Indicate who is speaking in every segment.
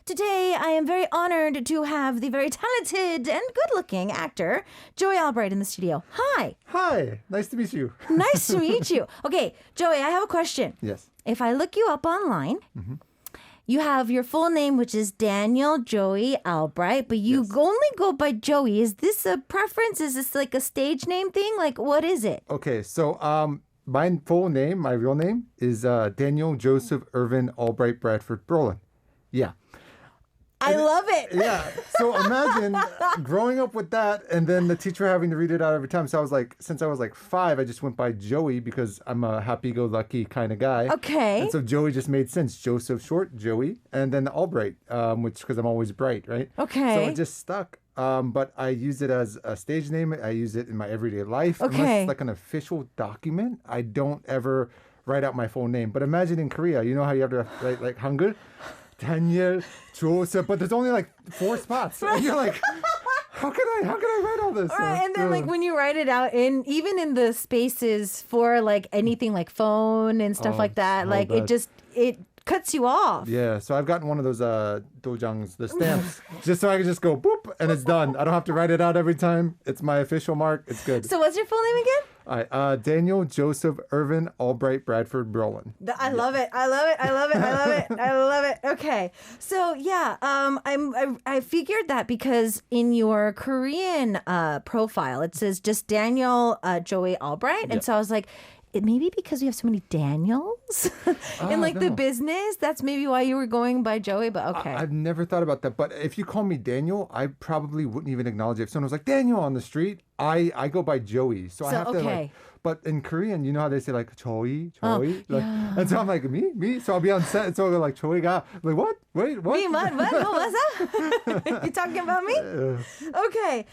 Speaker 1: Today, I am very honored to have the very talented and good-looking actor, Joey Albright, in the studio. Hi.
Speaker 2: Hi. Nice to meet you.
Speaker 1: Nice to meet you. Okay, Joey, I have a question.
Speaker 2: Yes.
Speaker 1: If I look you up online, you have your full name, which is Daniel Joey Albright, but you only go by Joey. Is this a preference? Is this like a stage name thing? Like, what is it?
Speaker 2: Okay, so my full name, my real name, is Daniel Joseph Irvin Albright Bradford Brolin. Yeah.
Speaker 1: I love it.
Speaker 2: Yeah. So imagine growing up with that and then the teacher having to read it out every time. So I was like, since I was like 5, I just went by Joey because I'm a happy-go-lucky kind of guy.
Speaker 1: Okay.
Speaker 2: And so Joey just made sense. Joseph short, Joey, and then Albright, which because I'm always bright, right?
Speaker 1: Okay.
Speaker 2: So it just stuck. But I use it as a stage name. I use it in my everyday life.
Speaker 1: Okay.
Speaker 2: Unless it's like an official document, I don't ever write out my full name. But imagine in Korea, you know how you have to write like Hangul? Daniel Joseph, but there's only like 4 spots. And you're like, how can I write all this?
Speaker 1: Right, and then like when you write it out even in the spaces for like anything like phone and stuff like that,
Speaker 2: so
Speaker 1: like
Speaker 2: bad.
Speaker 1: it cuts you off.
Speaker 2: Yeah, so I've gotten one of those dojangs, the stamps, just so I can just go boop and it's done. I don't have to write it out every time. It's my official mark. It's good.
Speaker 1: So what's your full name again?
Speaker 2: All right, Daniel Joseph Irvin Albright Bradford Brolin.
Speaker 1: I love it. I love it. I love it. I love it. I love it. Okay. So yeah, I figured that because in your Korean profile it says just Daniel Joey Albright, and so I was like, it may be because we have so many Daniels in like the business. That's maybe why you were going by Joey. But okay,
Speaker 2: I've never thought about that. But if you call me Daniel, I probably wouldn't even acknowledge it. If someone was like Daniel on the street, I go by Joey. So I have to like. But in Korean, you know how they say like Joey, like, and so I'm like me. So I'll be on set, and so I'll go like Joey가 like what? Wait, what?
Speaker 1: Me, what? What's that? You talking about me? Okay.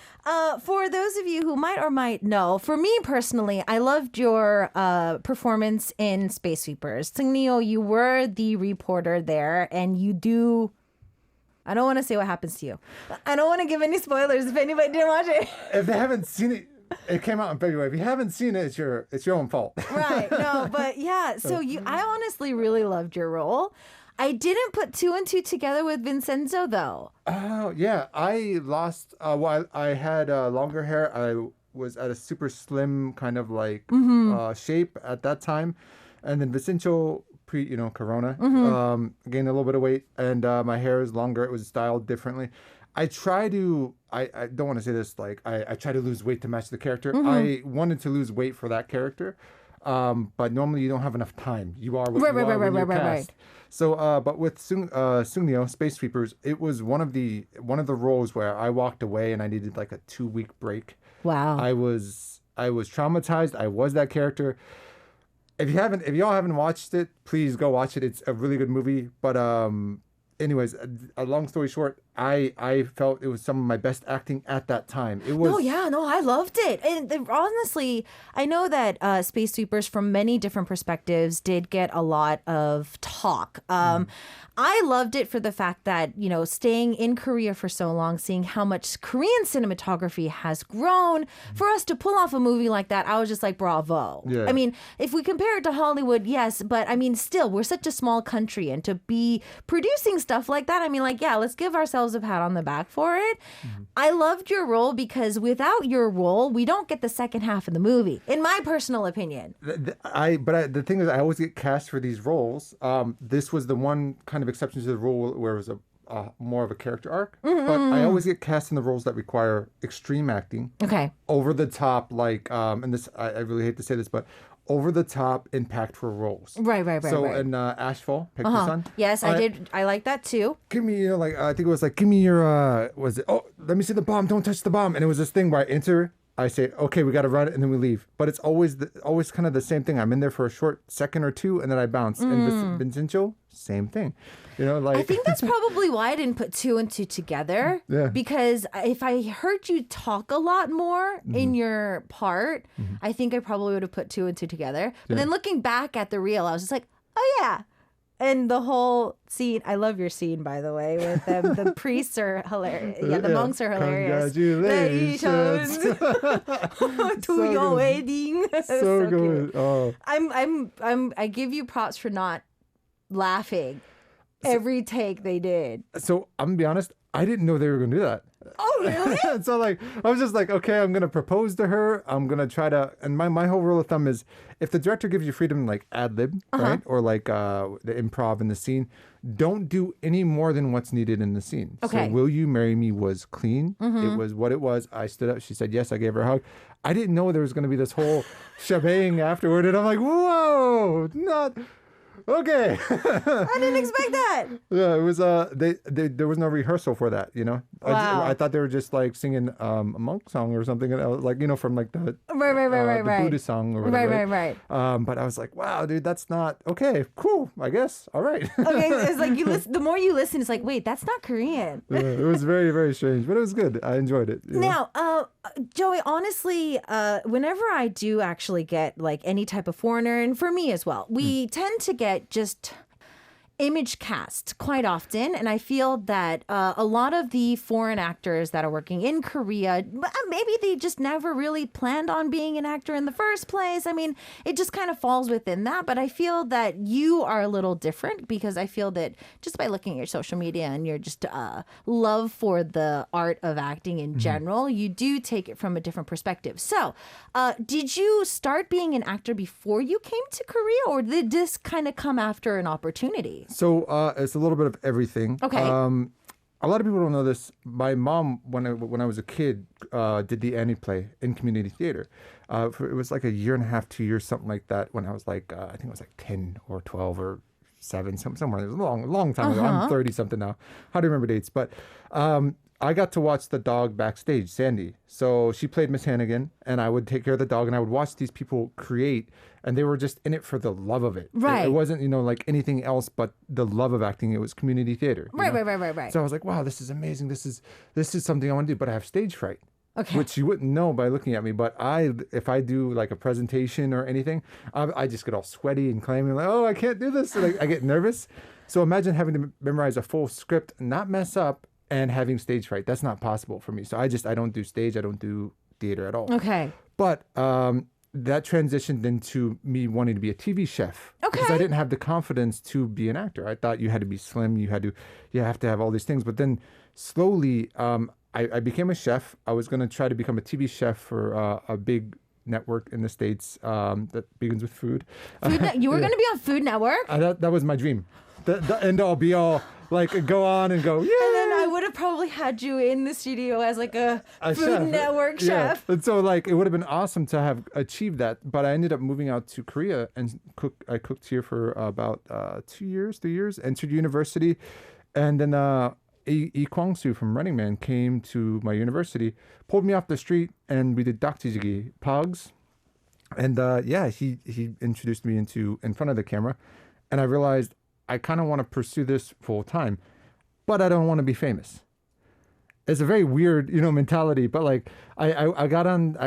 Speaker 1: For those of you who might or might know, for me personally, I loved your performance in Space Sweepers. Seung-neo, you were the reporter there, and you do. I don't want to say what happens to you. I don't want to give any spoilers if anybody didn't watch it.
Speaker 2: If they haven't seen it. It came out in February. If you haven't seen it, it's your own fault.
Speaker 1: Right. No, but yeah. So I honestly really loved your role. I didn't put 2 and 2 together with Vincenzo though.
Speaker 2: Oh yeah, I lost. I had longer hair. I was at a super slim kind of like shape at that time, and then Vincenzo Corona gained a little bit of weight, and my hair is longer. It was styled differently. I try to, I don't want to say this, like, I try to lose weight to match the character. I wanted to lose weight for that character, but normally you don't have enough time. You are what you are when you're cast. So, but with Seung-neo, Space Sweepers, it was one of the roles where I walked away and I needed like a 2-week break.
Speaker 1: Wow.
Speaker 2: I was traumatized. I was that character. If y'all haven't watched it, please go watch it. It's a really good movie. But anyways, a long story short, I felt it was some of my best acting at that time. It was.
Speaker 1: I loved it. And honestly, I know that Space Sweepers, from many different perspectives, did get a lot of talk. I loved it for the fact that, staying in Korea for so long, seeing how much Korean cinematography has grown, for us to pull off a movie like that, I was just like, bravo.
Speaker 2: Yeah.
Speaker 1: I mean, if we compare it to Hollywood, yes, but I mean, still, we're such a small country, and to be producing stuff like that, I mean, like, yeah, let's give ourselves a pat on the back for it. I loved your role because without your role, we don't get the second half of the movie, in my personal opinion.
Speaker 2: The thing is, I always get cast for these roles. This was the one kind of exception to the rule where it was more of a character arc. But I always get cast in the roles that require extreme acting. Okay. Over the top, like, and this, I really hate to say this, but over the top, impactful roles. Right. So in Ashfall, Picture Sun.
Speaker 1: Yes, I did. I like that too.
Speaker 2: Give me, I think it was like, give me your, let me see the bomb, don't touch the bomb. And it was this thing where I enter, I say, okay, we got to run it, and then we leave. But it's always kind of the same thing. I'm in there for a short second or two, and then I bounce. And Vincenzo, same thing.
Speaker 1: I think that's probably why I didn't put 2 and 2 together. Yeah. Because if I heard you talk a lot more in your part, I think I probably would have put 2 and 2 together. But then looking back at the reel, I was just like, oh yeah. And the whole scene, I love your scene, by the way, with them. The priests are hilarious. Yeah, the monks are hilarious.
Speaker 2: Congratulations
Speaker 1: to your wedding.
Speaker 2: So good. Oh.
Speaker 1: I give you props for not laughing every take they did.
Speaker 2: So I'm gonna be honest, I didn't know they were gonna do that.
Speaker 1: Oh, really?
Speaker 2: So like, I was just like, okay, I'm gonna propose to her. I'm gonna try to, and my whole rule of thumb is, if the director gives you freedom, like ad lib, right, or like the improv in the scene, don't do any more than what's needed in the scene.
Speaker 1: Okay.
Speaker 2: So Will You Marry Me was clean. It was what it was. I stood up. She said yes. I gave her a hug. I didn't know there was gonna be this whole shebang afterward, and I'm like, whoa, not. Okay.
Speaker 1: I didn't expect that.
Speaker 2: Yeah, it was there was no rehearsal for that, you know.
Speaker 1: Wow.
Speaker 2: I thought they were just like singing a monk song or something, and I was like, you know, from like the
Speaker 1: Right.
Speaker 2: Buddhist song or whatever.
Speaker 1: Right.
Speaker 2: But I was like, wow, dude, that's not okay. Cool, I guess. All right.
Speaker 1: Okay, it's like you listen. The more you listen, it's like, wait, that's not Korean.
Speaker 2: Yeah, it was very, very strange, but it was good. I enjoyed it. You know?
Speaker 1: Now, Joey, honestly, whenever I do actually get like any type of foreigner, and for me as well, we tend to get just image cast quite often, and I feel that a lot of the foreign actors that are working in Korea, maybe they just never really planned on being an actor in the first place. I mean, it just kind of falls within that, but I feel that you are a little different, because I feel that just by looking at your social media and your just love for the art of acting in general, you do take it from a different perspective. So did you start being an actor before you came to Korea, or did this kind of come after an opportunity?
Speaker 2: So it's a little bit of everything.
Speaker 1: Okay.
Speaker 2: A lot of people don't know this. My mom, when I was a kid, did the Annie play in community theater. It was like a year and a half, 2 years, something like that. When I was like, I think it was like 10 or 12 or 7, somewhere. It was a long time ago. I'm 30 something now. How do you remember dates? But I got to watch the dog backstage, Sandy. So she played Miss Hannigan, and I would take care of the dog, and I would watch these people create, and they were just in it for the love of it.
Speaker 1: Right.
Speaker 2: It wasn't, you know, like anything else but the love of acting. It was community theater.
Speaker 1: Right.
Speaker 2: So I was like, wow, this is amazing. This is something I want to do, but I have stage fright.
Speaker 1: Okay.
Speaker 2: Which you wouldn't know by looking at me, but if I do like a presentation or anything, I just get all sweaty and clammy, like, oh, I can't do this. And I get nervous. So imagine having to memorize a full script, not mess up, and having stage fright. That's not possible for me. So I don't do stage. I don't do theater at all.
Speaker 1: Okay.
Speaker 2: But that transitioned into me wanting to be a TV chef.
Speaker 1: Okay.
Speaker 2: Because I didn't have the confidence to be an actor. I thought you had to be slim. You have to have all these things. But then slowly, I became a chef. I was going to try to become a TV chef for a big network in the States that begins with food.
Speaker 1: You were going to be on Food Network?
Speaker 2: That was my dream. The end all be all. Like, go on and go, yeah.
Speaker 1: And then I would have probably had you in the studio as like a Food
Speaker 2: chef.
Speaker 1: Network chef.
Speaker 2: And so like it would have been awesome to have achieved that. But I ended up moving out to Korea and I cooked here for about 3 years, entered university. And then Lee Kwang-soo from Running Man came to my university, pulled me off the street, and we did dakjijigi, pogs. And he introduced me in front of the camera. And I realized I kind of want to pursue this full time, but I don't want to be famous. It's a very weird, mentality. But like, I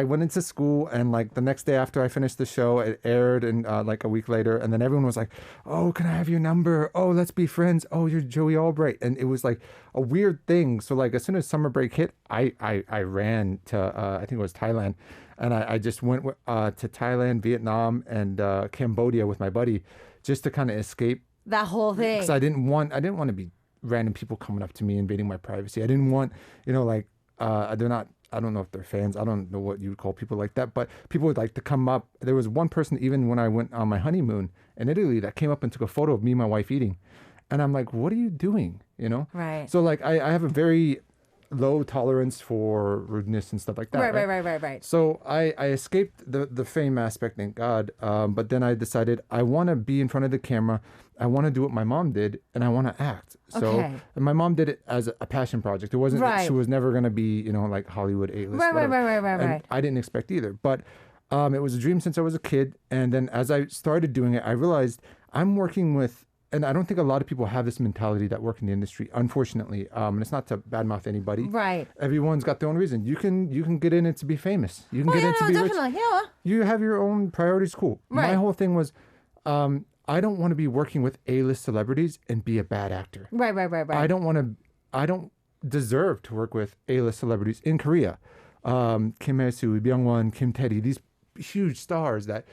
Speaker 2: went into school, and like the next day after I finished the show, it aired, and like a week later, and then everyone was like, "Oh, can I have your number? Oh, let's be friends. Oh, you're Joey Albright." And it was like a weird thing. So like, as soon as summer break hit, I ran to I think it was Thailand, and I just went to Thailand, Vietnam, and Cambodia with my buddy, just to kind of escape
Speaker 1: that whole thing.
Speaker 2: Because I didn't want to be random people coming up to me invading my privacy. I didn't want, like, they're not, I don't know if they're fans. I don't know what you would call people like that, but people would like to come up. There was one person, even when I went on my honeymoon in Italy, that came up and took a photo of me and my wife eating. And I'm like, what are you doing?
Speaker 1: Right.
Speaker 2: So like, I have a very low tolerance for rudeness and stuff like that.
Speaker 1: Right.
Speaker 2: So I escaped the fame aspect, thank God. But then I decided I want to be in front of the camera. I want to do what my mom did, and I want to act. So and my mom did it as a passion project. It wasn't. She was never going to be, like Hollywood A-list.
Speaker 1: Right.
Speaker 2: I didn't expect either. But it was a dream since I was a kid. And then as I started doing it, I realized I'm working with. And I don't think a lot of people have this mentality that work in the industry, unfortunately. And it's not to badmouth anybody.
Speaker 1: Right.
Speaker 2: Everyone's got their own reason. You can get in it to be famous. You can get in to be
Speaker 1: definitely.
Speaker 2: rich.
Speaker 1: Yeah.
Speaker 2: You have your own priorities. Cool.
Speaker 1: Right.
Speaker 2: My whole thing was, I don't want to be working with A-list celebrities and be a bad actor.
Speaker 1: Right.
Speaker 2: I don't deserve to work with A-list celebrities in Korea. Kim Hae-soo, Byung-won, Kim Tae-ri, these huge stars that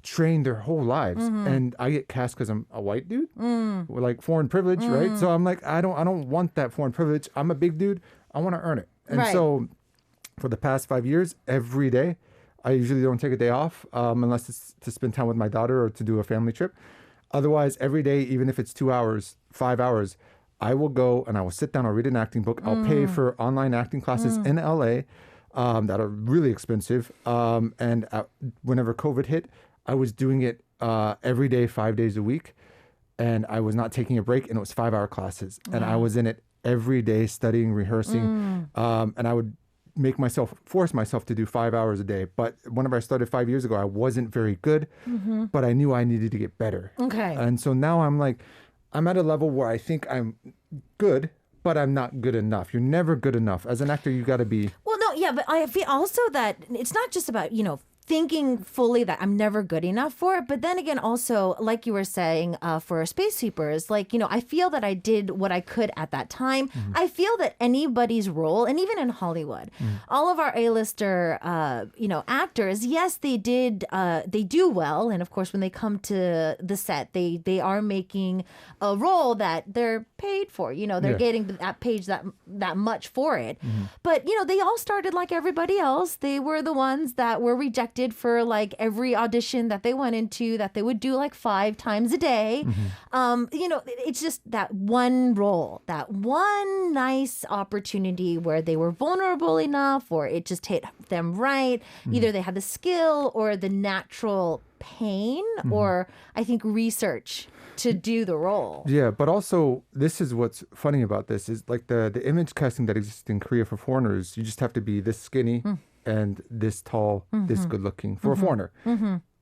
Speaker 2: trained their whole lives, and I get cast because I'm a white dude with like foreign privilege, right? So I'm like, I don't want that foreign privilege. I'm a big dude. I want to earn it. And so for the past 5 years, every day, I usually don't take a day off unless it's to spend time with my daughter or to do a family trip. Otherwise, every day, even if it's 2 hours, 5 hours, I will go and I will sit down, I'll read an acting book. I'll pay for online acting classes in LA that are really expensive. And whenever COVID hit, I was doing it every day, 5 days a week. And I was not taking a break, and it was 5-hour classes. And I was in it every day studying, rehearsing. And I would force myself to do 5 hours a day. But whenever I started 5 years ago, I wasn't very good, but I knew I needed to get better.
Speaker 1: Okay.
Speaker 2: And so now I'm at a level where I think I'm good, but I'm not good enough. You're never good enough. As an actor, you got to be.
Speaker 1: Well, no, yeah, but I feel also that it's not just about, thinking fully that I'm never good enough for it. But then again, also, like you were saying, for Space Sweepers, I feel that I did what I could at that time. I feel that anybody's role, and even in Hollywood, all of our A-lister, actors, yes, they do well. And of course, when they come to the set, they are making a role that they're paid for. They're getting that page that much for it. But, they all started like everybody else. They were the ones that were rejected for like every audition that they went into, that they would do like 5 times a day. It's just that one role, that one nice opportunity where they were vulnerable enough, or it just hit them right. Either they had the skill or the natural pain, or I think research to do the role. Yeah,
Speaker 2: but also this is what's funny about this is like the image casting that exists in Korea for foreigners. You just have to be this skinny and this tall, this good looking for a foreigner.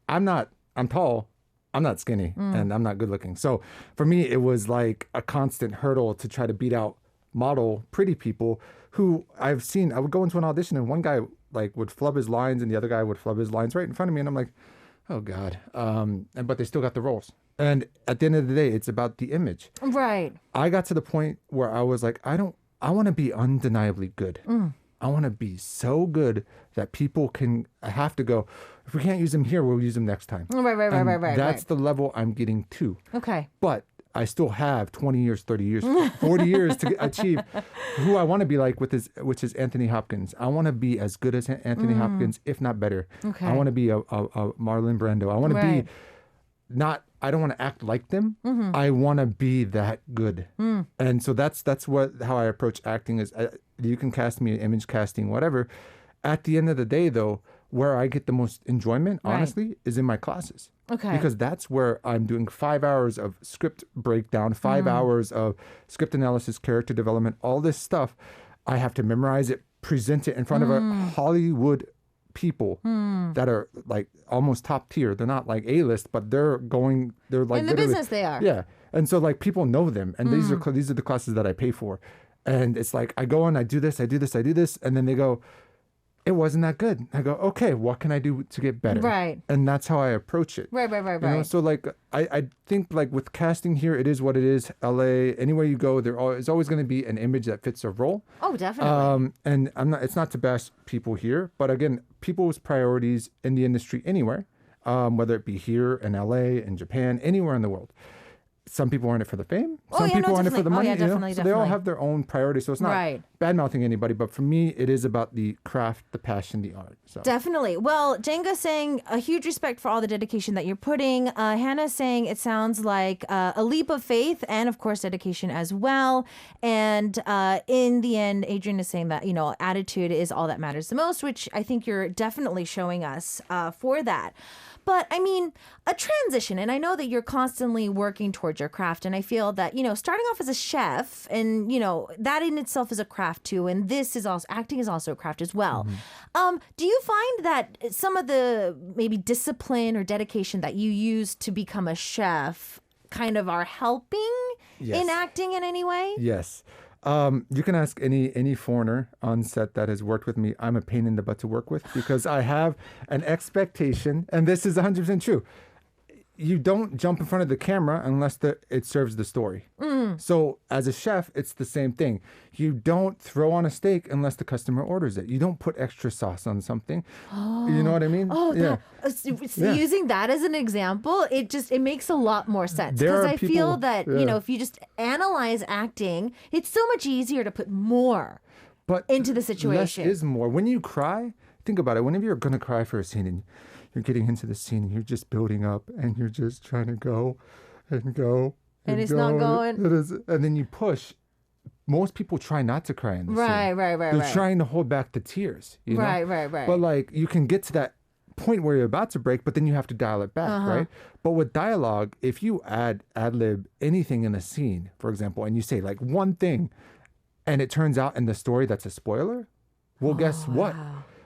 Speaker 2: I'm tall, I'm not skinny, and I'm not good looking. So for me, it was like a constant hurdle to try to beat out model pretty people who I've seen. I would go into an audition and one guy like would flub his lines and the other guy would flub his lines right in front of me. And I'm like, oh God. But they still got the roles. And at the end of the day, it's about the image.
Speaker 1: Right.
Speaker 2: I got to the point where I was like, I want to be undeniably good. I want to be so good that people have to go, if we can't use them here, we'll use them next time.
Speaker 1: Right.
Speaker 2: That's the level I'm getting to.
Speaker 1: Okay.
Speaker 2: But I still have 20 years, 30 years, 40 years to achieve who I want to be like, which is Anthony Hopkins. I want to be as good as Anthony Hopkins, if not better. Okay. I want to be a Marlon Brando. I want to be I don't want to act like them. I want to be that good. And so that's how I approach acting is you can cast me in image casting, whatever. At the end of the day, though, where I get the most enjoyment, honestly, is in my classes. Okay. Because that's where I'm doing 5 hours of script breakdown, 5 hours of script analysis, character development, all this stuff. I have to memorize it, present it in front of a Hollywood people that are like almost top tier. They're not like A-list, but they're like
Speaker 1: in the business they are.
Speaker 2: Yeah. And so like people know them, and these are the classes that I pay for. And it's like I go and I do this, and then they go, it wasn't that good. I go, okay, what can I do to get better?
Speaker 1: Right.
Speaker 2: And that's how I approach it.
Speaker 1: Right.
Speaker 2: So like I think like with casting here, it is what it is. LA, anywhere you go, is always going to be an image that fits a role.
Speaker 1: Oh, definitely.
Speaker 2: And it's not to bash people here, but again, people's priorities in the industry anywhere, whether it be here in LA, in Japan, anywhere in the world. Some people are in it for the fame. Some people are in it for the money. So they all have their own priorities. So it's not bad-mouthing anybody. But for me, it is about the craft, the passion, the art. So.
Speaker 1: Definitely. Well, Jenga's saying a huge respect for all the dedication that you're putting. Hannah's saying it sounds like a leap of faith and, of course, dedication as well. And in the end, Adrian is saying that, attitude is all that matters the most, which I think you're definitely showing us for that. But I mean, a transition, and I know that you're constantly working towards your craft, and I feel that, starting off as a chef, and, that in itself is a craft too, and acting is also a craft as well. Do you find that some of the maybe discipline or dedication that you use to become a chef kind of are helping in acting in any way?
Speaker 2: Yes. You can ask any foreigner on set that has worked with me. I'm a pain in the butt to work with because I have an expectation, and this is 100% true. you don't jump in front of the camera unless it serves the story. So as a chef, it's the same thing. You don't throw on a steak unless the customer orders it. You don't put extra sauce on something. You know what I mean?
Speaker 1: Using that as an example, it makes a lot more sense. Because I feel that, if you just analyze acting, it's so much easier to put more into the situation.
Speaker 2: Less is more. When you cry, think about it. Whenever you're going to cry for a scene and you're getting into the scene and you're just building up and you're just trying to go and go.
Speaker 1: And it's not going.
Speaker 2: And then you push. Most people try not to cry in the scene.
Speaker 1: Right.
Speaker 2: They're trying to hold back the tears. You know?
Speaker 1: Right.
Speaker 2: But like you can get to that point where you're about to break, but then you have to dial it back, right? But with dialogue, if you ad-lib anything in a scene, for example, and you say like one thing and it turns out in the story that's a spoiler, well, guess what?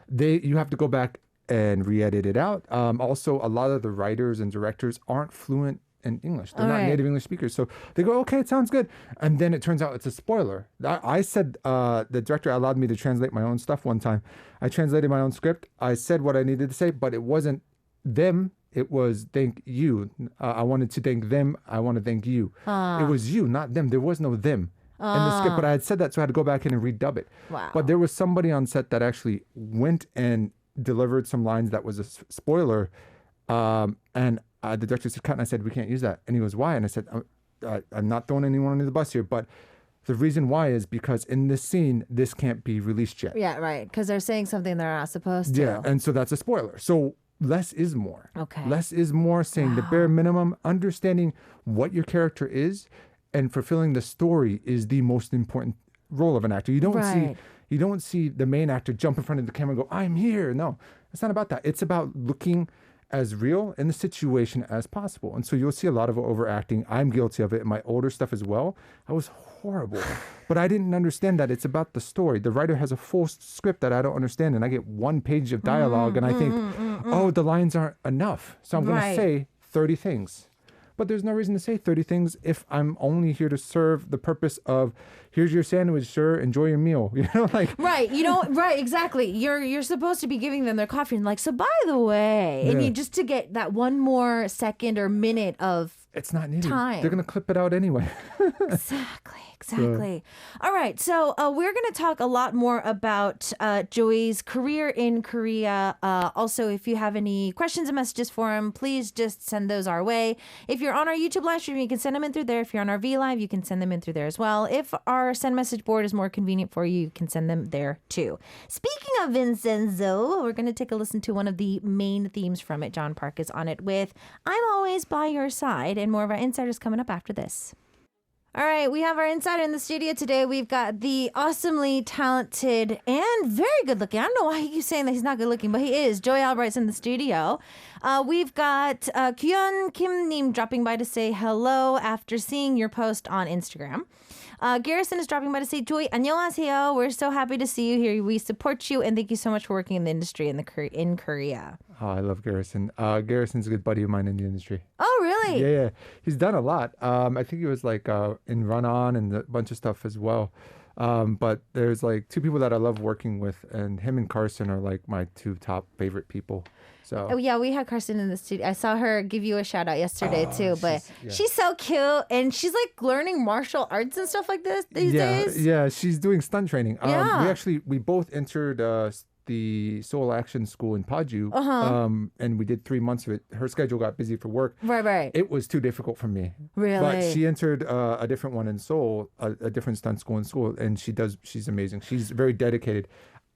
Speaker 2: You have to go back and re-edit it out. Also, a lot of the writers and directors aren't fluent in English. They're not native English speakers. So they go, okay, it sounds good. And then it turns out it's a spoiler. I said, the director allowed me to translate my own stuff one time. I translated my own script. I said what I needed to say, but it wasn't them. It was thank you. I wanted to thank them. I want to thank you. It was you, not them. There was no them in the script, but I had said that, so I had to go back in and redub it.
Speaker 1: Wow.
Speaker 2: But there was somebody on set that actually went and delivered some lines that was a spoiler. And the director said, cut. And I said, we can't use that. And he goes, why? And I said, I'm not throwing anyone under the bus here, but the reason why is because in this scene, this can't be released yet.
Speaker 1: Yeah, right. Because they're saying something they're not supposed to.
Speaker 2: Yeah, and so that's a spoiler. So less is more.
Speaker 1: Okay.
Speaker 2: Less is more, saying the bare minimum, understanding what your character is and fulfilling the story is the most important role of an actor. You don't see the main actor jump in front of the camera and go, I'm here. No, it's not about that. It's about looking as real in the situation as possible. And so you'll see a lot of overacting. I'm guilty of it in my older stuff as well. I was horrible, but I didn't understand that it's about the story. The writer has a full script that I don't understand, and I get one page of dialogue and I think, oh, the lines aren't enough. So I'm going to say 30 things. But there's no reason to say 30 things if I'm only here to serve the purpose of, here's your sandwich, sir, enjoy your meal. You know, like
Speaker 1: right, exactly. You're supposed to be giving them their coffee and like, so by the way, and you just to get that one more second or minute of
Speaker 2: it's not needed.
Speaker 1: Time.
Speaker 2: They're gonna clip it out anyway.
Speaker 1: Exactly. All right, so we're going to talk a lot more about Joey's career in Korea. Also, if you have any questions and messages for him, please just send those our way. If you're on our YouTube live stream, you can send them in through there. If you're on our V Live, you can send them in through there as well. If our send message board is more convenient for you, you can send them there too. Speaking of Vincenzo, we're going to take a listen to one of the main themes from it. John Park is on it with I'm Always By Your Side, and more of our insiders coming up after this. All right, we have our insider in the studio today. We've got the awesomely talented and very good looking. I don't know why he keeps saying that he's not good looking, but he is. Joey Albright's in the studio. We've got Kyun Kim Nim dropping by to say hello after seeing your post on Instagram. Garrison is dropping by to say, Joey, 안녕하세요. We're so happy to see you here. We support you, and thank you so much for working in the industry in Korea.
Speaker 2: Oh, I love Garrison. Garrison's a good buddy of mine in the industry.
Speaker 1: Oh, really?
Speaker 2: Yeah. He's done a lot. I think he was like in Run On and a bunch of stuff as well. But there's like two people that I love working with, and him and Carson are like my two top favorite people. So.
Speaker 1: Oh, yeah, we had Carson in the studio. I saw her give you a shout out yesterday too, but she's so cute, and she's like learning martial arts and stuff like this these days.
Speaker 2: Yeah, she's doing stunt training. We both entered the Seoul Action School in Paju, and we did 3 months of it. Her schedule got busy for work.
Speaker 1: Right.
Speaker 2: It was too difficult for me.
Speaker 1: Really?
Speaker 2: But she entered a different one in Seoul, a different stunt school in Seoul, and she's amazing. She's very dedicated.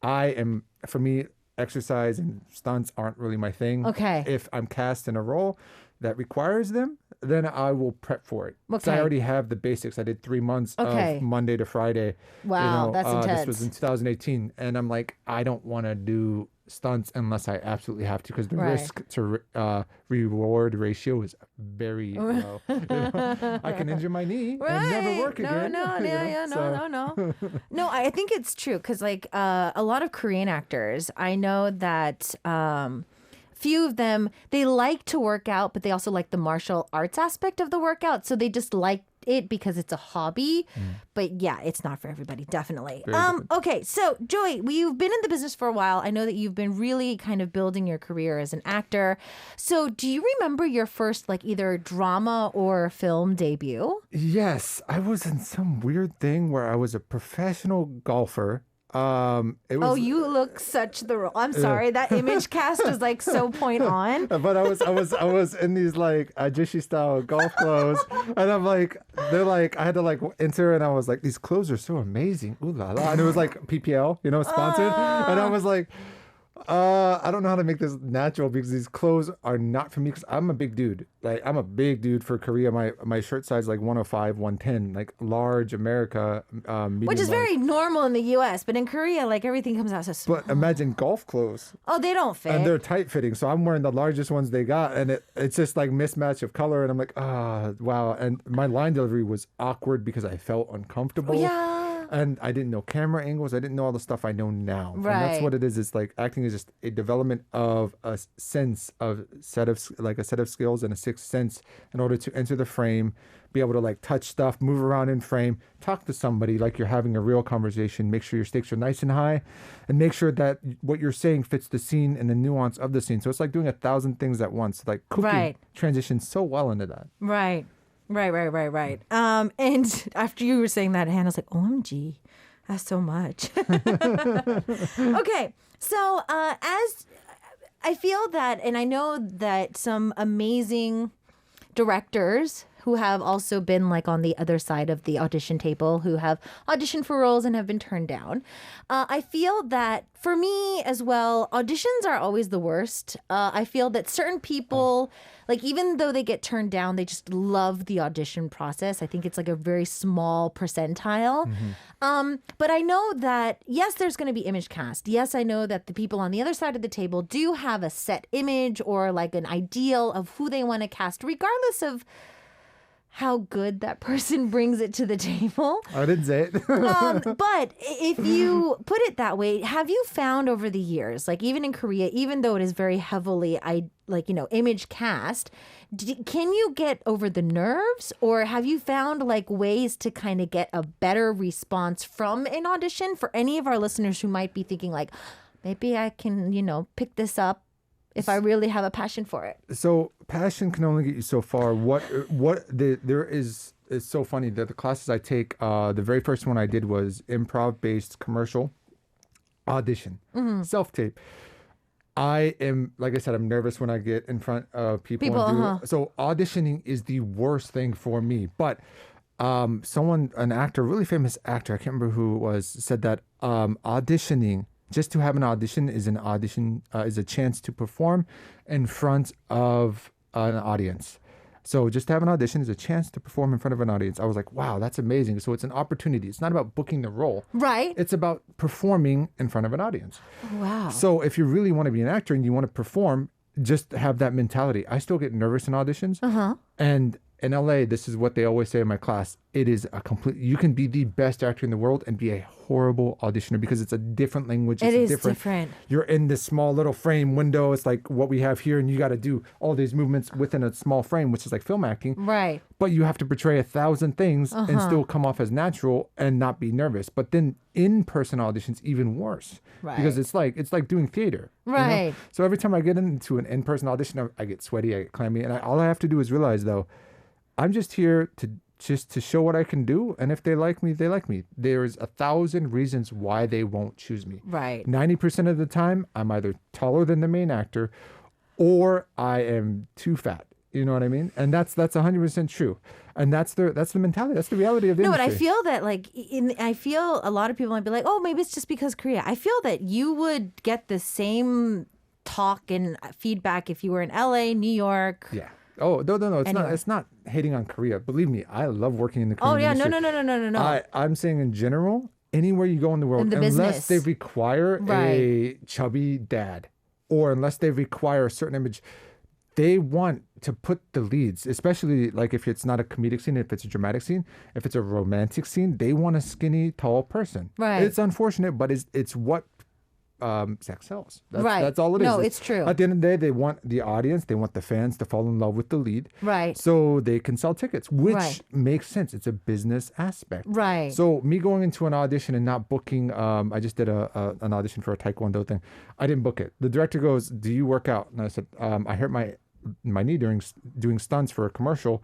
Speaker 2: For me, exercise and stunts aren't really my thing.
Speaker 1: Okay.
Speaker 2: If I'm cast in a role that requires them, then I will prep for it. Okay. So I already have the basics. I did 3 months of Monday to Friday.
Speaker 1: Wow, that's intense.
Speaker 2: This was in 2018. And I'm like, I don't want to do stunts unless I absolutely have to, because the risk to reward ratio is very low. I can injure my knee and never work again.
Speaker 1: No. No, I think it's true, because like a lot of Korean actors, I know that few of them, they like to work out, but they also like the martial arts aspect of the workout. So they just like it because it's a hobby. But yeah, it's not for everybody, definitely.
Speaker 2: Very different.
Speaker 1: Okay, so Joey, you've been in the business for a while. I know that you've been really kind of building your career as an actor. So do you remember your first like either drama or film debut?
Speaker 2: Yes, I was in some weird thing where I was a professional golfer. It was,
Speaker 1: You look such the role. I'm sorry, that image cast was like so point on.
Speaker 2: but I was in these like ajishi style golf clothes, and I'm like, they're like, I had to like enter, and I was like, these clothes are so amazing, ooh la la, and it was like PPL, sponsored, and I was like, I don't know how to make this natural because these clothes are not for me because I'm a big dude. Like I'm a big dude for Korea. My shirt size is like 105, 110, like large America, medium
Speaker 1: Which is
Speaker 2: large.
Speaker 1: very normal in the U.S., but in Korea, like everything comes out so small.
Speaker 2: But imagine golf clothes.
Speaker 1: Oh, they don't fit.
Speaker 2: And they're tight fitting. So I'm wearing the largest ones they got. And it's just like mismatch of color. And I'm like, wow. And my line delivery was awkward because I felt uncomfortable.
Speaker 1: Yeah.
Speaker 2: And I didn't know camera angles. I didn't know all the stuff I know now.
Speaker 1: Right.
Speaker 2: And that's what it is. It's like acting is just a development of a sense of a set of skills and a sixth sense in order to enter the frame, be able to like touch stuff, move around in frame, talk to somebody like you're having a real conversation, make sure your stakes are nice and high, and make sure that what you're saying fits the scene and the nuance of the scene. So it's like doing 1,000 things at once. Like cooking transitions so well into that.
Speaker 1: Right. And after you were saying that, Hannah's like, OMG, that's so much. Okay. So as I feel that, and I know that some amazing directors who have also been like on the other side of the audition table, who have auditioned for roles and have been turned down. I feel that for me as well, auditions are always the worst. I feel that certain people, like even though they get turned down, they just love the audition process. I think it's like a very small percentile. But I know that, yes, there's going to be image cast. Yes, I know that the people on the other side of the table do have a set image or like an ideal of who they want to cast, regardless of how good that person brings it to the table.
Speaker 2: I didn't say it.
Speaker 1: But if you put it that way, have you found over the years, like even in Korea, even though it is very heavily image cast, can you get over the nerves, or have you found like ways to kind of get a better response from an audition? For any of our listeners who might be thinking like, maybe I can, pick this up if I really have a passion for it.
Speaker 2: So passion can only get you so far. There is so funny that the classes I take, the very first one I did was improv-based commercial audition, self-tape. I am, like I said, I'm nervous when I get in front of people. So auditioning is the worst thing for me. But an actor, really famous actor, I can't remember who it was, said that auditioning, just to have an audition is a chance to perform in front of an audience. So just to have an audition is a chance to perform in front of an audience. I was like, wow, that's amazing. So it's an opportunity. It's not about booking the role.
Speaker 1: Right.
Speaker 2: It's about performing in front of an audience.
Speaker 1: Wow.
Speaker 2: So if you really want to be an actor and you want to perform, just have that mentality. I still get nervous in auditions. And in LA, this is what they always say in my class. It is you can be the best actor in the world and be a horrible auditioner because it's a different language.
Speaker 1: It is different.
Speaker 2: You're in this small little frame window. It's like what we have here, and you got to do all these movements within a small frame, which is like film acting.
Speaker 1: Right.
Speaker 2: But you have to portray 1,000 things and still come off as natural and not be nervous. But then in-person auditions, even worse.
Speaker 1: Right.
Speaker 2: Because it's like doing theater.
Speaker 1: Right.
Speaker 2: So every time I get into an in-person audition, I get sweaty, I get clammy, and all I have to do is realize though, I'm just here to show what I can do. And if they like me, they like me. There's 1,000 reasons why they won't choose me.
Speaker 1: Right.
Speaker 2: 90% of the time, I'm either taller than the main actor or I am too fat. You know what I mean? And that's 100% true. And that's the mentality. That's the reality of the industry.
Speaker 1: But I feel that I feel a lot of people might be like, oh, maybe it's just because Korea. I feel that you would get the same talk and feedback if you were in LA, New York.
Speaker 2: Yeah. Oh, no. It's not hating on Korea. Believe me, I love working in the Korean industry.
Speaker 1: No.
Speaker 2: I'm saying in general, anywhere you go in the world, unless they require a chubby dad or unless they require a certain image, they want to put the leads, especially like if it's not a comedic scene, if it's a dramatic scene, if it's a romantic scene, they want a skinny, tall person.
Speaker 1: Right.
Speaker 2: It's unfortunate, but it's what sex sells. That's all it is.
Speaker 1: No, it's true.
Speaker 2: At the end of the day, they want the audience, they want the fans to fall in love with the lead.
Speaker 1: Right.
Speaker 2: So they can sell tickets, which makes sense. It's a business aspect.
Speaker 1: Right.
Speaker 2: So me going into an audition and not booking, I just did an audition for a Taekwondo thing. I didn't book it. The director goes, "Do you work out?" And I said, "I hurt my knee during doing stunts for a commercial.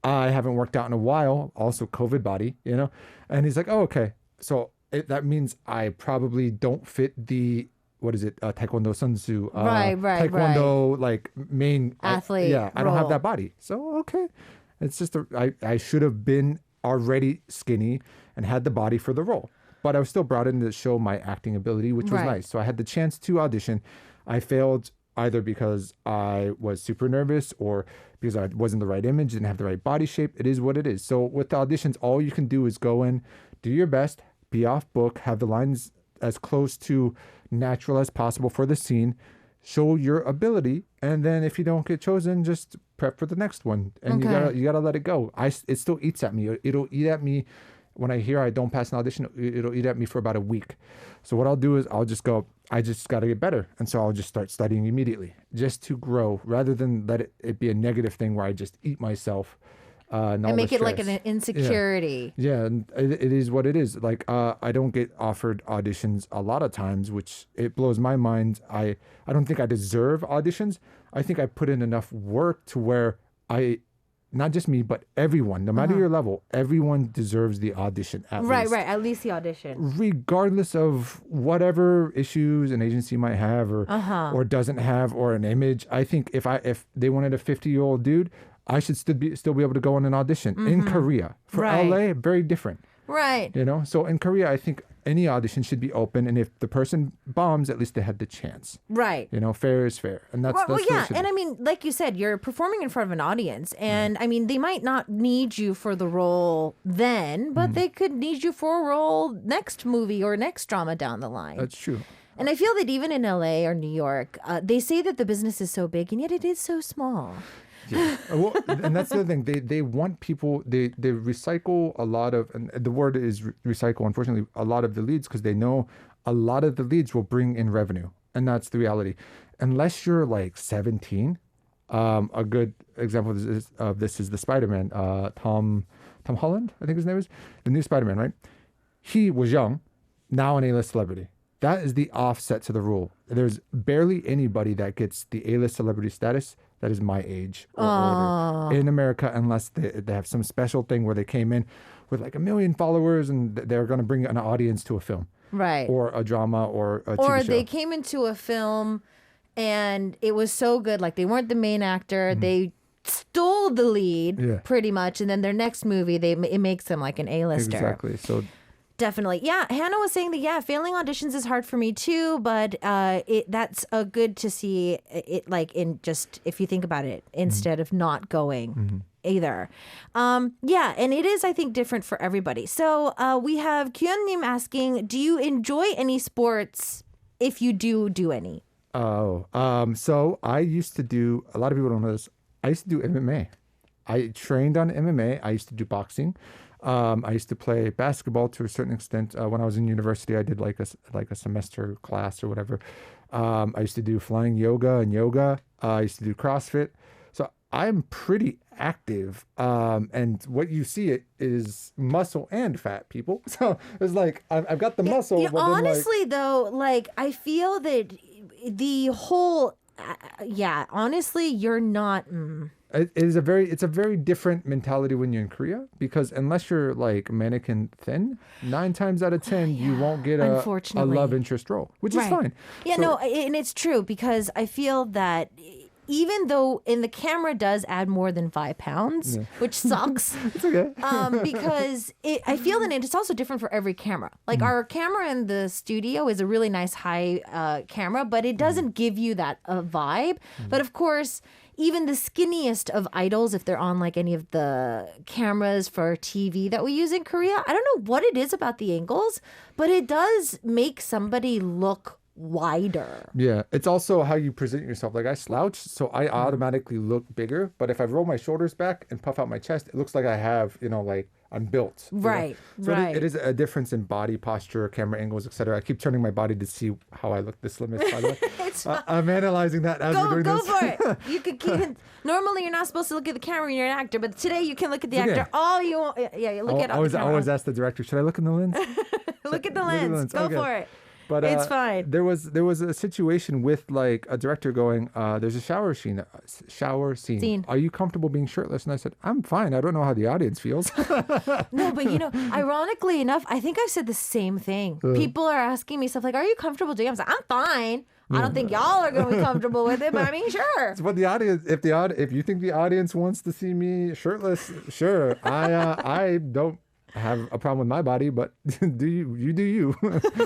Speaker 2: I haven't worked out in a while. Also COVID body, you know." And he's like, "Oh, okay." So that means I probably don't fit the, what is it? Taekwondo Sun Tzu. Taekwondo like main
Speaker 1: athlete.
Speaker 2: I don't have that body. So okay, it's just I should have been already skinny and had the body for the role, but I was still brought in to show my acting ability, which was nice. So I had the chance to audition. I failed either because I was super nervous or because I wasn't the right image, didn't have the right body shape. It is what it is. So with the auditions, all you can do is go in, do your best, be off book, have the lines as close to natural as possible for the scene, show your ability, and then if you don't get chosen, just prep for the next one. And you gotta let it go. It still eats at me. It'll eat at me when I hear I don't pass an audition. It'll eat at me for about a week. So what I'll do is I'll just go, I just got to get better. And so I'll just start studying immediately just to grow rather than let it be a negative thing where I just eat myself. And make it
Speaker 1: like an insecurity.
Speaker 2: Yeah, and it is what it is. Like, I don't get offered auditions a lot of times, which it blows my mind. I don't think I deserve auditions. I think I put in enough work to where not just me, but everyone, no matter your level, everyone deserves the audition at least.
Speaker 1: Right, at least the audition.
Speaker 2: Regardless of whatever issues an agency might have or doesn't have or an image. I think if they wanted a 50-year-old dude, I should still be able to go on an audition in Korea. For LA, very different.
Speaker 1: Right.
Speaker 2: You know, so in Korea, I think any audition should be open, and if the person bombs, at least they had the chance.
Speaker 1: Right.
Speaker 2: You know, fair is fair, and that's
Speaker 1: and I mean, like you said, you're performing in front of an audience, and I mean, they might not need you for the role then, but they could need you for a role next movie or next drama down the line.
Speaker 2: That's true.
Speaker 1: And I feel that even in LA or New York, they say that the business is so big, and yet it is so small.
Speaker 2: Yeah. Well, and that's the thing. They want people. They recycle a lot of, and the word is recycle. Unfortunately, a lot of the leads because they know a lot of the leads will bring in revenue, and that's the reality. Unless you're like 17, a good example of this is the Spider-Man. Tom Holland, I think his name is, the new Spider-Man. Right? He was young, now an A-list celebrity. That is the offset to the rule. There's barely anybody that gets the A-list celebrity status that is my age or older in America, unless they have some special thing where they came in with like 1 million followers and they're going to bring an audience to a film.
Speaker 1: Right.
Speaker 2: Or a drama or a TV show.
Speaker 1: Or they came into a film and it was so good. Like they weren't the main actor. They stole the lead pretty much. And then their next movie, it makes them like an A-lister.
Speaker 2: Exactly. So
Speaker 1: definitely. Yeah, Hannah was saying that, failing auditions is hard for me too, but that's good to see it like in just, if you think about it, instead of not going either. And it is, I think, different for everybody. So we have Kyunnim asking, do you enjoy any sports if you do any?
Speaker 2: So I used to do, a lot of people don't know this, I used to do MMA. I trained on MMA. I used to do boxing. I used to play basketball to a certain extent. When I was in university, I did like a semester class or whatever. I used to do flying yoga and yoga. I used to do CrossFit. So I'm pretty active. And what you see is muscle and fat, people. So it's like I've got the muscle.
Speaker 1: Yeah,
Speaker 2: but
Speaker 1: honestly, though, like I feel that the whole, honestly, you're not.
Speaker 2: It's a very different mentality when you're in Korea, because unless you're like mannequin thin, 9 times out of 10 you won't get a love interest role, which is fine.
Speaker 1: Yeah, and it's true, because I feel that even though in the camera does add more than 5 pounds, which sucks.
Speaker 2: It's okay.
Speaker 1: Because I feel that it's also different for every camera. Like our camera in the studio is a really nice high camera, but it doesn't give you that vibe. But of course, even the skinniest of idols, if they're on like any of the cameras for TV that we use in Korea, I don't know what it is about the angles, but it does make somebody look wider.
Speaker 2: Yeah, it's also how you present yourself. Like I slouch, so I automatically look bigger. But if I roll my shoulders back and puff out my chest, it looks like I have, like I'm built.
Speaker 1: Right,
Speaker 2: So
Speaker 1: right.
Speaker 2: it is a difference in body posture, camera angles, etc. I keep turning my body to see how I look the slimmest, by the way. I'm analyzing that as we're doing
Speaker 1: go
Speaker 2: this.
Speaker 1: for it. You could keep. Normally, you're not supposed to look at the camera when you're an actor, but today you can look at the actor all you want. Yeah, you look at all the camera.
Speaker 2: I always ask the director, should I look in the lens?
Speaker 1: Look at the lens. Go for it.
Speaker 2: But
Speaker 1: it's fine.
Speaker 2: There was a situation with like a director going, there's a shower scene. Are you comfortable being shirtless? And I said, I'm fine. I don't know how the audience feels.
Speaker 1: No, but ironically enough, I think I've said the same thing. People are asking me stuff like, are you comfortable doing it? I was like, I'm fine. I don't think y'all are going to be comfortable with it, but I mean, sure.
Speaker 2: But the audience, if you think the audience wants to see me shirtless, sure. I don't have a problem with my body, but do you.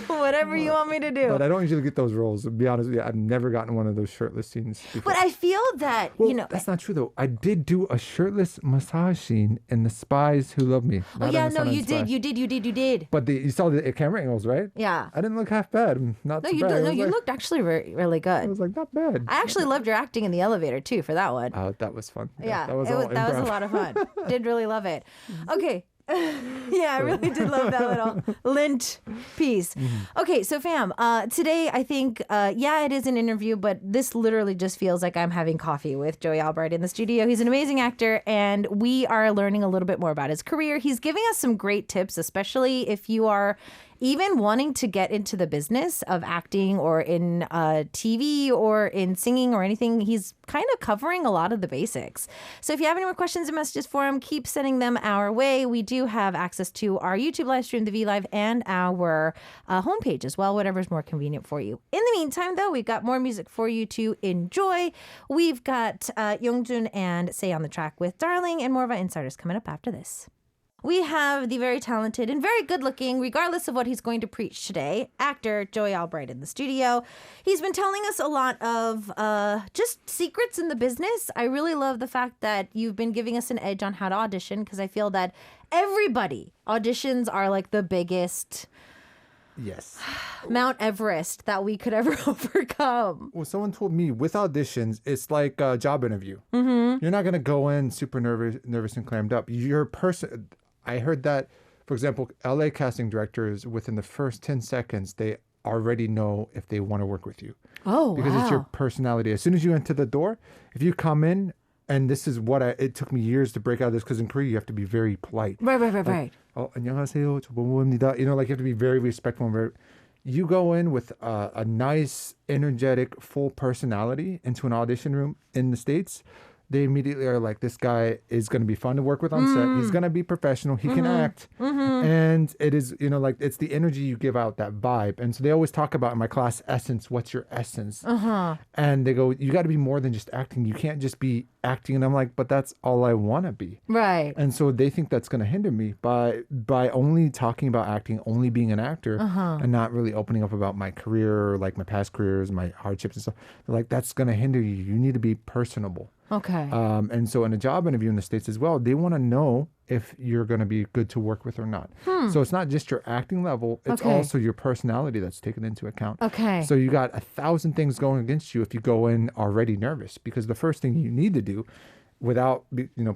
Speaker 1: Whatever you want me to do.
Speaker 2: But I don't usually get those roles. To be honest with you, I've never gotten one of those shirtless scenes before.
Speaker 1: But I feel that,
Speaker 2: that's not true though. I did do a shirtless massage scene in The Spies Who Love Me.
Speaker 1: You did.
Speaker 2: But you saw the camera angles, right?
Speaker 1: Yeah.
Speaker 2: I didn't look half bad.
Speaker 1: You looked actually really good.
Speaker 2: I was like, not bad.
Speaker 1: I actually loved your acting in the elevator too for that one.
Speaker 2: Oh, that was fun.
Speaker 1: Yeah, that was a lot of fun. Did really love it. Okay. Yeah, I really did love that little lint piece. Okay, so fam, today I think, it is an interview, but this literally just feels like I'm having coffee with Joey Albright in the studio. He's an amazing actor, and we are learning a little bit more about his career. He's giving us some great tips, especially if you are even wanting to get into the business of acting or in TV or in singing or anything. He's kind of covering a lot of the basics. So if you have any more questions and messages for him, keep sending them our way. We do have access to our YouTube live stream, the V Live, and our homepage as well, whatever's more convenient for you. In the meantime, though, we've got more music for you to enjoy. We've got Youngjun and Say on the Track with Darling and more of our insiders coming up after this. We have the very talented and very good-looking, regardless of what he's going to preach today, actor Joey Albright in the studio. He's been telling us a lot of just secrets in the business. I really love the fact that you've been giving us an edge on how to audition, because I feel that auditions are like the biggest Mount Everest that we could ever overcome.
Speaker 2: Well, someone told me with auditions, it's like a job interview. You're not going to go in super nervous and clammed up. I heard that, for example, LA casting directors, within the first 10 seconds, they already know if they want to work with you.
Speaker 1: Oh,
Speaker 2: because it's your personality. As soon as you enter the door, if you come in, and this is it took me years to break out of this, because in Korea, you have to be very polite.
Speaker 1: Right.
Speaker 2: Oh, 안녕하세요. 저 뭐뭐입니다. You have to be very respectful. You go in with a nice, energetic, full personality into an audition room in the States. They immediately are like, this guy is going to be fun to work with on set. He's going to be professional. He can act. And it is, it's the energy you give out, that vibe. And so they always talk about in my class, essence. What's your essence? And they go, you got to be more than just acting. You can't just be acting. And I'm like, but that's all I want to be.
Speaker 1: Right.
Speaker 2: And so they think that's going to hinder me by only talking about acting, only being an actor, and not really opening up about my career, like my past careers, my hardships and stuff. They're like, that's going to hinder you. You need to be personable.
Speaker 1: Okay.
Speaker 2: And so in a job interview in the States as well, they want to know if you're going to be good to work with or not. So it's not just your acting level, it's also your personality that's taken into account.
Speaker 1: Okay.
Speaker 2: So you got 1,000 things going against you if you go in already nervous, because the first thing you need to do, without,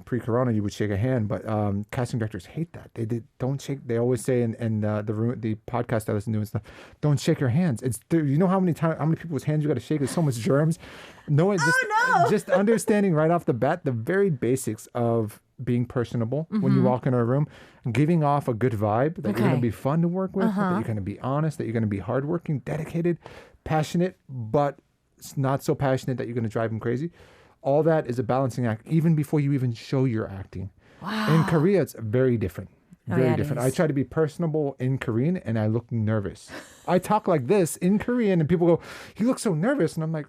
Speaker 2: pre-corona, you would shake a hand, but casting directors hate that. They don't shake. They always say in the podcast I listen to and stuff, don't shake your hands. It's how many people's hands you got to shake? There's so much germs. Just understanding right off the bat the very basics of being personable when you walk into a room, giving off a good vibe that you're going to be fun to work with, that you're going to be honest, that you're going to be hardworking, dedicated, passionate, but not so passionate that you're going to drive them crazy. All that is a balancing act, even before you even show your acting.
Speaker 1: Wow.
Speaker 2: In Korea, it's very different. Very different.
Speaker 1: Is.
Speaker 2: I try to be personable in Korean, and I look nervous. I talk like this in Korean, and people go, "You look so nervous," and I'm like,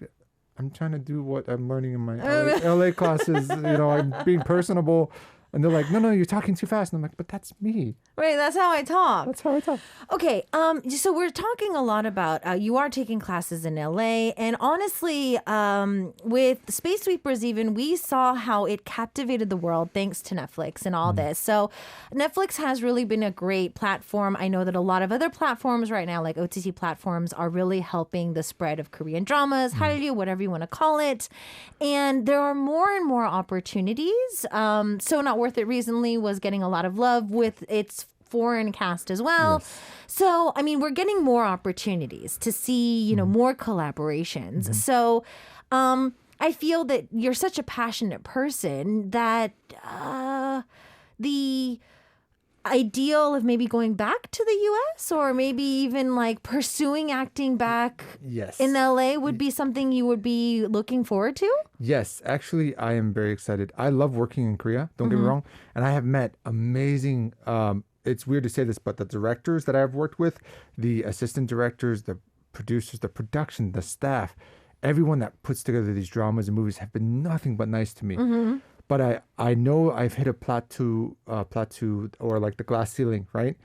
Speaker 2: I'm trying to do what I'm learning in my LA classes. I'm being personable. And they're like, no, you're talking too fast. And I'm like, but that's me.
Speaker 1: Right, that's how I talk.
Speaker 2: That's how I talk.
Speaker 1: Okay, so we're talking a lot about, you are taking classes in LA. And honestly, with Space Sweepers even, we saw how it captivated the world thanks to Netflix and all this. So Netflix has really been a great platform. I know that a lot of other platforms right now, like OTT platforms, are really helping the spread of Korean dramas, Hallyu, whatever you want to call it. And there are more and more opportunities. So not Worth It recently was getting a lot of love with its foreign cast as well. Yes. So, I mean, we're getting more opportunities to see, you know, more collaborations. So, I feel that you're such a passionate person that the ideal of maybe going back to the U.S. or maybe even like pursuing acting back in L.A. would be something you would be looking forward to?
Speaker 2: Yes, actually, I am very excited. I love working in Korea, don't get me wrong. And I have met amazing, it's weird to say this, but the directors that I've worked with, the assistant directors, the producers, the production, the staff, everyone that puts together these dramas and movies have been nothing but nice to me. But I know I've hit a plateau or like the glass ceiling, right?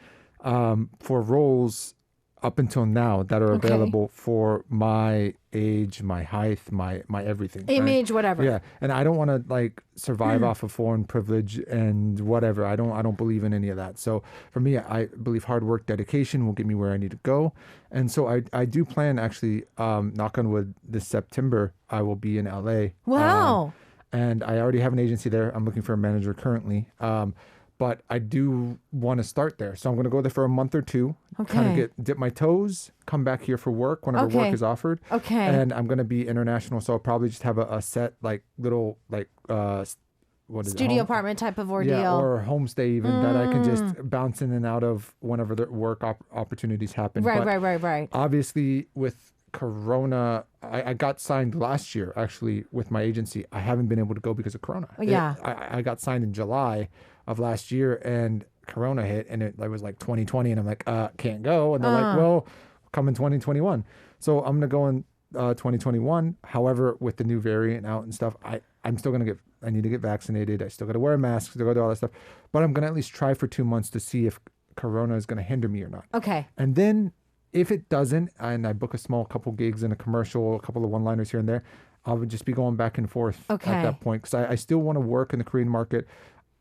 Speaker 2: For roles up until now that are available for my age, my height, my everything.
Speaker 1: Image, right? Whatever.
Speaker 2: Yeah. And I don't want to like survive off of foreign privilege and whatever. I don't believe in any of that. So for me, I believe hard work, dedication will get me where I need to go. And so I do plan actually, knock on wood, this September, I will be in LA.
Speaker 1: Wow.
Speaker 2: And I already have an agency there. I'm looking for a manager currently. But I do want to start there. So I'm going to go there for a month or two, kind of dip my toes, come back here for work whenever work is offered. And I'm going to be international. So I'll probably just have a set, like little, like, what is
Speaker 1: studio
Speaker 2: it?
Speaker 1: Apartment type of ordeal.
Speaker 2: Yeah, or homestay even that I can just bounce in and out of whenever the work opportunities happen.
Speaker 1: Right.
Speaker 2: Obviously, with Corona, I got signed last year, actually, with my agency. I haven't been able to go because of Corona.
Speaker 1: Yeah.
Speaker 2: I got signed in July of last year, and Corona hit, and it was like 2020, and I'm like, can't go. And they're like, well, come in 2021. So I'm going to go in 2021. However, with the new variant out and stuff, I'm still going to I need to get vaccinated. I still got to wear a mask, still got to do all that stuff. But I'm going to at least try for 2 months to see if Corona is going to hinder me or not.
Speaker 1: Okay.
Speaker 2: And then if it doesn't, and I book a small couple gigs in a commercial, a couple of one-liners here and there, I would just be going back and forth at that point. Because I still want to work in the Korean market.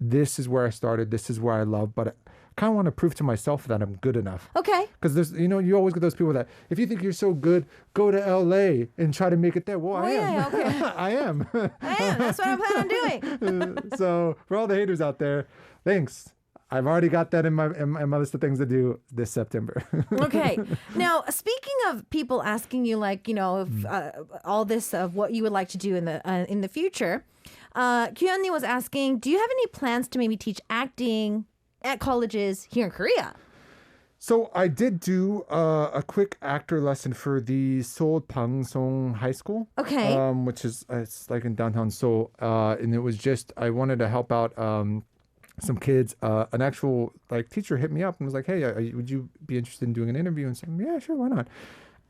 Speaker 2: This is where I started. This is where I love. But I kind of want to prove to myself that I'm good enough.
Speaker 1: Okay.
Speaker 2: Because there's, you always get those people that, if you think you're so good, go to LA and try to make it there. Well, I am.
Speaker 1: Yeah, okay.
Speaker 2: I am.
Speaker 1: I am. That's what I plan on doing.
Speaker 2: So for all the haters out there, thanks. I've already got that in my list of things to do this September.
Speaker 1: Okay. Now, speaking of people asking you, like, you know, all this of what you would like to do in the future, Kyunni was asking, do you have any plans to maybe teach acting at colleges here in Korea?
Speaker 2: So I did do a quick actor lesson for the Seoul Bangsong High School.
Speaker 1: Okay.
Speaker 2: Which is it's like in downtown Seoul, and it was just I wanted to help out some kids. An actual like teacher hit me up and was like, "Hey, would you be interested in doing an interview?" And said, "Yeah, sure, why not?"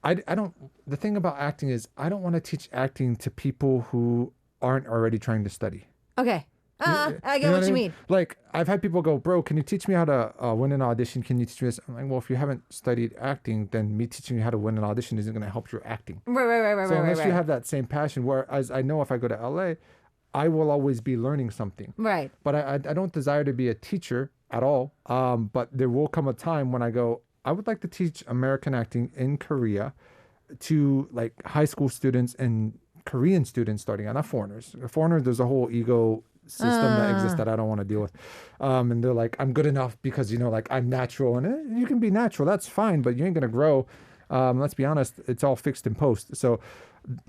Speaker 2: I don't. The thing about acting is I don't want to teach acting to people who aren't already trying to study.
Speaker 1: Okay. I get what you mean.
Speaker 2: Like, I've had people go, bro, can you teach me how to win an audition? Can you teach me this? I'm like, well, if you haven't studied acting, then me teaching you how to win an audition isn't going to help your acting.
Speaker 1: Right.
Speaker 2: So unless you have that same passion, whereas I know if I go to LA, I will always be learning something.
Speaker 1: Right.
Speaker 2: But I don't desire to be a teacher at all. But there will come a time when I go, I would like to teach American acting in Korea to like high school students and Korean students starting out, not foreigners. Foreigners, there's a whole ego system that exists that I don't want to deal with. And they're like, I'm good enough because, like I'm natural. And you can be natural, that's fine, but you ain't going to grow. Let's be honest, it's all fixed in post. So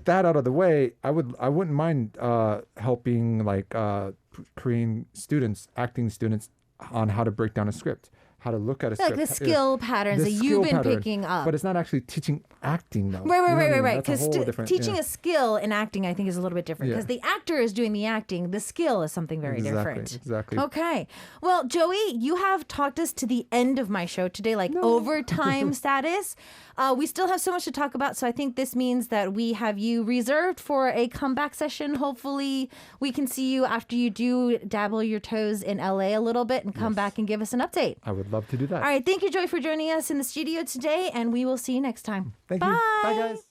Speaker 2: that out of the way, I wouldn't mind helping like Korean students, acting students on how to break down a script, how to look at a script.
Speaker 1: Like the skill patterns that you've been picking up.
Speaker 2: But it's not actually teaching acting though.
Speaker 1: Right. Because teaching
Speaker 2: a
Speaker 1: skill in acting, I think, is a little bit different. Because the actor is doing the acting. The skill is something very different.
Speaker 2: Exactly.
Speaker 1: Okay. Well, Joey, you have talked us to the end of my show today, like overtime status. We still have so much to talk about, so I think this means that we have you reserved for a comeback session. Hopefully, we can see you after you do dabble your toes in LA a little bit and come back and give us an update.
Speaker 2: I would love to do that.
Speaker 1: All right. Thank you, Joey, for joining us in the studio today, and we will see you next time.
Speaker 2: Thank you. Bye, guys.